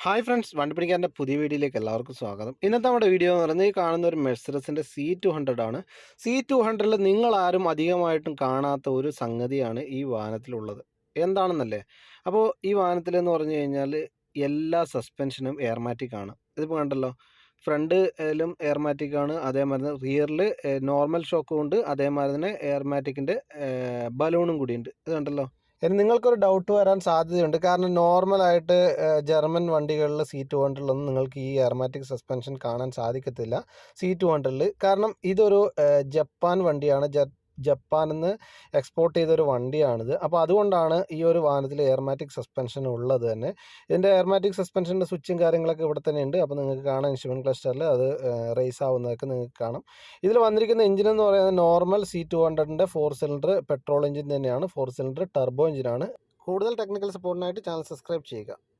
Hi friends, വണ്ടിപ്പിടിക്കാരൻ്റെ പുതിയ വീഡിയോയിലേക്ക് എല്ലാവർക്കും സ്വാഗതം. ഇന്നത്തെ നമ്മുടെ വീഡിയോ എന്ന് പറയുന്നത് ഈ കാണുന്ന ഒരു മെഴ്സറസിൻ്റെ C200 ആണ്. C200ൽ നിങ്ങളാരും അധികമായിട്ടും കാണാത്ത ഒരു സംഗതിയാണ് ഈ വാഹനത്തിലുള്ളത്. എന്താണെന്നല്ലേ? അപ്പോൾ ഈ വാഹനത്തിലെന്ന് പറഞ്ഞു കഴിഞ്ഞാൽ എല്ലാ സസ്പെൻഷനും എയർമാറ്റിക് ആണ്. ഇതിപ്പോൾ കണ്ടല്ലോ, ഫ്രണ്ടിലും എയർമാറ്റിക് ആണ്, അതേമാതിരി തന്നെ റിയറിൽ നോർമൽ ഷോക്കും ഉണ്ട്, അതേമാതിരി തന്നെ എയർമാറ്റിക്കിൻ്റെ ബലൂണും കൂടിയുണ്ട്. ഇത് കണ്ടല്ലോ. ഇനി നിങ്ങൾക്കൊരു ഡൗട്ട് വരാൻ സാധ്യതയുണ്ട്. കാരണം നോർമലായിട്ട് ജർമ്മൻ വണ്ടികളിൽ C200ലൊന്നും നിങ്ങൾക്ക് ഈ എയർമാറ്റിക് സസ്പെൻഷൻ കാണാൻ സാധിക്കത്തില്ല. C200ൽ കാരണം ഇതൊരു ജപ്പാൻ വണ്ടിയാണ്. ജപ്പാനിൽ നിന്ന് എക്സ്പോർട്ട് ചെയ്തൊരു വണ്ടിയാണിത്. അപ്പോൾ അതുകൊണ്ടാണ് ഈ ഒരു വാഹനത്തിൽ എയർമാറ്റിക് സസ്പെൻഷൻ ഉള്ളത് തന്നെ. ഇതിൻ്റെ എയർമാറ്റിക് സസ്പെൻഷൻ്റെ സ്വിച്ചും കാര്യങ്ങളൊക്കെ ഇവിടെ തന്നെ ഉണ്ട്. അപ്പോൾ നിങ്ങൾക്ക് കാണാം, ഇൻസ്ട്രുമെൻറ്റ് ക്ലസ്റ്ററിൽ അത് റേസ് ആവുന്നതൊക്കെ നിങ്ങൾക്ക് കാണാം. ഇതിൽ വന്നിരിക്കുന്ന എഞ്ചിൻ എന്ന് പറയുന്നത് നോർമൽ C200ൻ്റെ 4 സിലിണ്ടർ പെട്രോൾ എഞ്ചിൻ തന്നെയാണ്. 4 സിലിണ്ടർ ടർബോ എഞ്ചിനാണ്. കൂടുതൽ ടെക്നിക്കൽ സപ്പോർട്ടിനായിട്ട് ചാനൽ സബ്സ്ക്രൈബ് ചെയ്യുക.